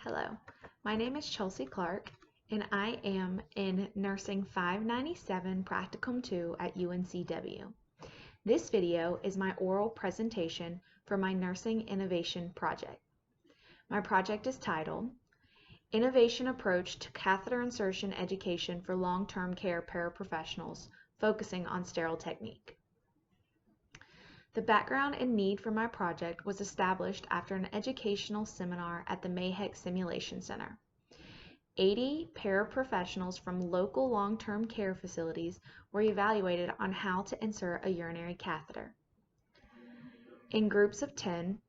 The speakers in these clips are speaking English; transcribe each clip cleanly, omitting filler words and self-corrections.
Hello, my name is Chelsea Clark, and I am in Nursing 597 Practicum 2 at UNCW. This video is my oral presentation for my Nursing Innovation Project. My project is titled Innovation Approach to Catheter Insertion Education for Long-Term Care Paraprofessionals, Focusing on Sterile Technique. The background and need for my project was established after an educational seminar at the Mayheck Simulation Center. 80 paraprofessionals from local long-term care facilities were evaluated on how to insert a urinary catheter. In groups of 10,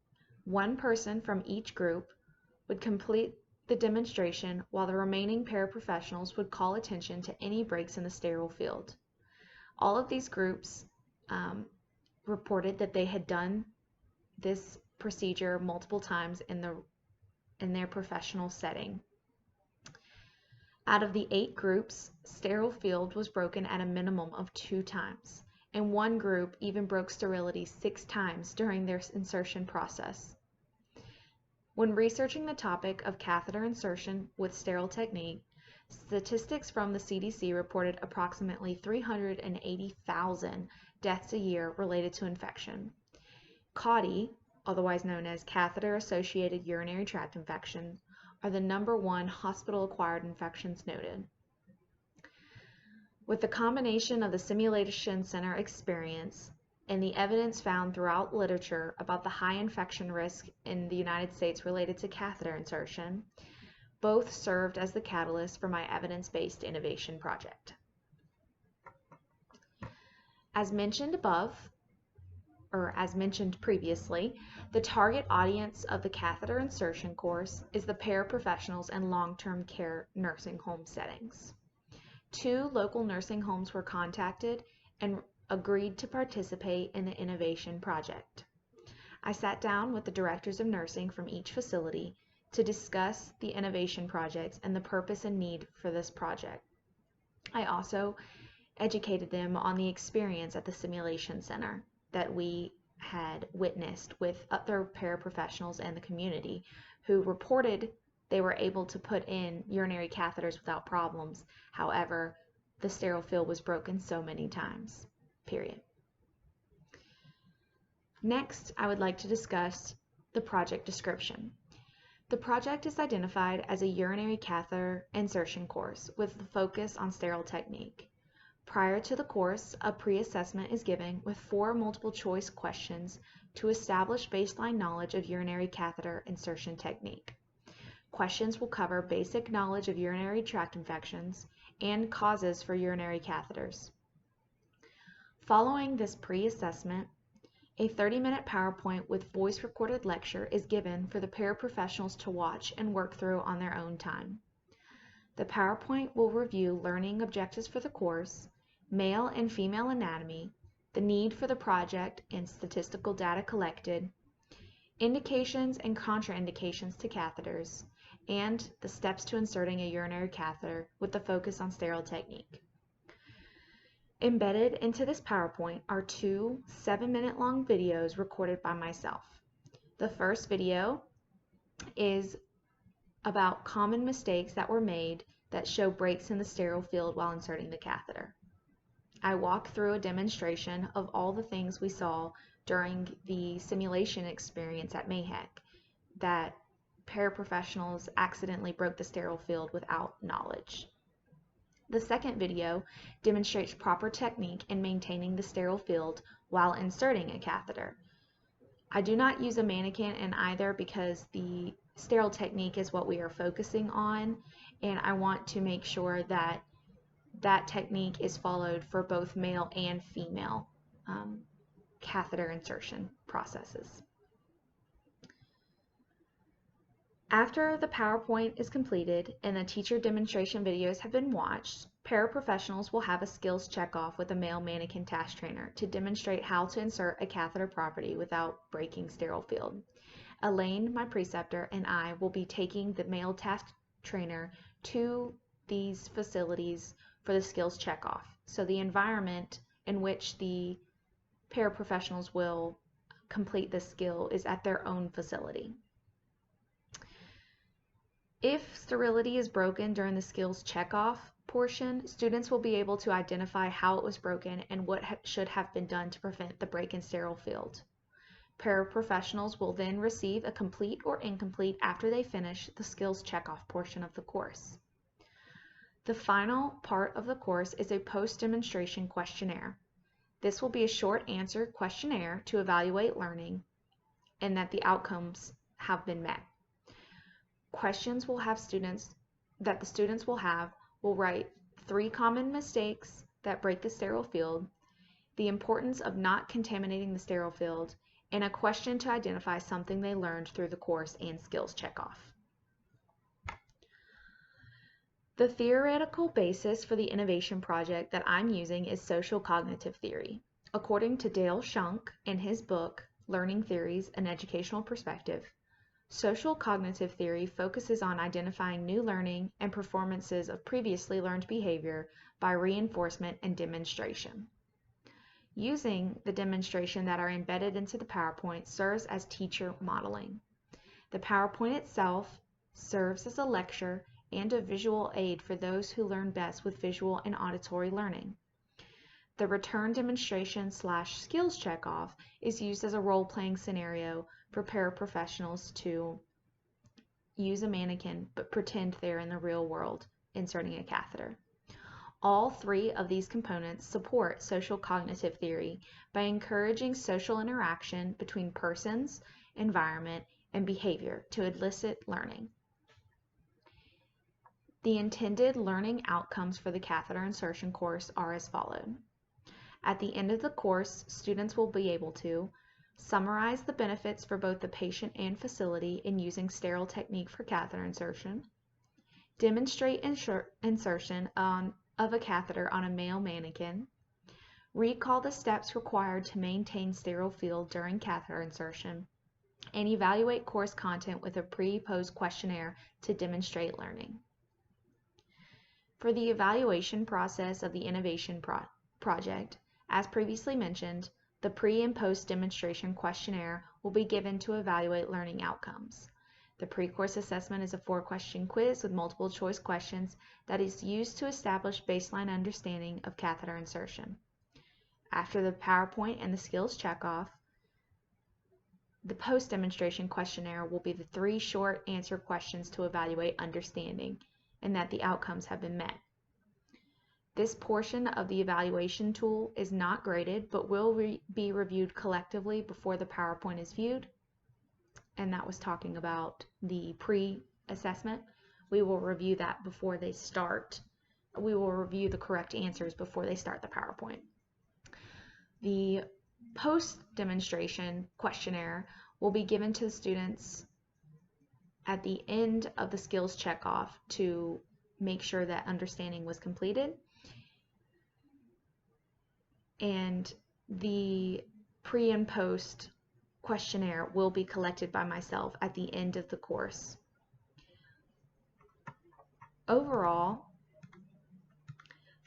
one person from each group would complete the demonstration while the remaining paraprofessionals would call attention to any breaks in the sterile field. All of these groups reported that they had done this procedure multiple times in their professional setting. Out of the 8 groups, sterile field was broken at a minimum of 2 times, and one group even broke sterility 6 times during their insertion process. When researching the topic of catheter insertion with sterile technique, statistics from the CDC reported approximately 380,000 deaths a year related to infection. CAUTI, otherwise known as catheter-associated urinary tract infections, are the #1 hospital-acquired infections noted. With the combination of the Simulation Center experience and the evidence found throughout literature about the high infection risk in the United States related to catheter insertion, both served as the catalyst for my evidence-based innovation project. As mentioned above, or as mentioned previously, the target audience of the catheter insertion course is the paraprofessionals in long-term care nursing home settings. 2 local nursing homes were contacted and agreed to participate in the innovation project. I sat down with the directors of nursing from each facility to discuss the innovation projects and the purpose and need for this project. I also educated them on the experience at the Simulation Center that we had witnessed with other paraprofessionals and the community who reported they were able to put in urinary catheters without problems. However, the sterile field was broken so many times, period. Next, I would like to discuss the project description. The project is identified as a urinary catheter insertion course with the focus on sterile technique. Prior to the course, a pre-assessment is given with 4 multiple-choice questions to establish baseline knowledge of urinary catheter insertion technique. Questions will cover basic knowledge of urinary tract infections and causes for urinary catheters. Following this pre-assessment, a 30-minute PowerPoint with voice-recorded lecture is given for the paraprofessionals to watch and work through on their own time. The PowerPoint will review learning objectives for the course, male and female anatomy, the need for the project and statistical data collected, indications and contraindications to catheters, and the steps to inserting a urinary catheter with the focus on sterile technique. Embedded into this PowerPoint are 2 7-minute long videos recorded by myself. The first video is about common mistakes that were made that show breaks in the sterile field while inserting the catheter. I walk through a demonstration of all the things we saw during the simulation experience at Mayheck that paraprofessionals accidentally broke the sterile field without knowledge. The second video demonstrates proper technique in maintaining the sterile field while inserting a catheter. I do not use a mannequin in either because the sterile technique is what we are focusing on, and I want to make sure that that technique is followed for both male and female catheter insertion processes. After the PowerPoint is completed and the teacher demonstration videos have been watched, paraprofessionals will have a skills checkoff with a male mannequin task trainer to demonstrate how to insert a catheter properly without breaking sterile field. Elaine, my preceptor, and I will be taking the male task trainer to these facilities for the skills checkoff. So the environment in which the paraprofessionals will complete this skill is at their own facility. If sterility is broken during the skills checkoff portion, students will be able to identify how it was broken and what should have been done to prevent the break in sterile field. Paraprofessionals will then receive a complete or incomplete after they finish the skills checkoff portion of the course. The final part of the course is a post-demonstration questionnaire. This will be a short answer questionnaire to evaluate learning and that the outcomes have been met. Questions will have the students will write 3 common mistakes that break the sterile field, the importance of not contaminating the sterile field, and a question to identify something they learned through the course and skills checkoff. The theoretical basis for the innovation project that I'm using is social cognitive theory. According to Dale Shunk in his book, Learning Theories: An Educational Perspective, social cognitive theory focuses on identifying new learning and performances of previously learned behavior by reinforcement and demonstration. Using the demonstration that are embedded into the PowerPoint serves as teacher modeling. The PowerPoint itself serves as a lecture and a visual aid for those who learn best with visual and auditory learning. The return demonstration / skills checkoff is used as a role-playing scenario for paraprofessionals to use a mannequin but pretend they're in the real world inserting a catheter. All 3 of these components support social cognitive theory by encouraging social interaction between persons, environment, and behavior to elicit learning. The intended learning outcomes for the catheter insertion course are as follows. At the end of the course, students will be able to summarize the benefits for both the patient and facility in using sterile technique for catheter insertion, demonstrate insertion of a catheter on a male mannequin, recall the steps required to maintain sterile field during catheter insertion, and evaluate course content with a pre-post questionnaire to demonstrate learning. For the evaluation process of the innovation project, as previously mentioned, the pre and post demonstration questionnaire will be given to evaluate learning outcomes. The pre-course assessment is a 4-question quiz with multiple choice questions that is used to establish baseline understanding of catheter insertion. After the PowerPoint and the skills checkoff, the post-demonstration questionnaire will be the 3 short answer questions to evaluate understanding and that the outcomes have been met. This portion of the evaluation tool is not graded but will be reviewed collectively before the PowerPoint is viewed. And that was talking about the pre-assessment. We will review that before they start. We will review the correct answers before they start the PowerPoint. The post-demonstration questionnaire will be given to the students at the end of the skills checkoff to make sure that understanding was completed. And the pre and post questionnaire will be collected by myself at the end of the course. Overall,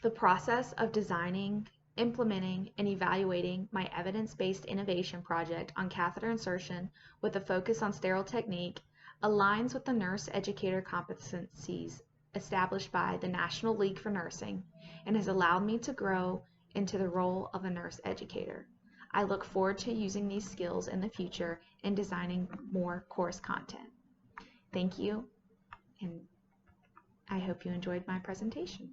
the process of designing, implementing, and evaluating my evidence-based innovation project on catheter insertion with a focus on sterile technique aligns with the nurse educator competencies established by the National League for Nursing and has allowed me to grow into the role of a nurse educator. I look forward to using these skills in the future and designing more course content. Thank you, and I hope you enjoyed my presentation.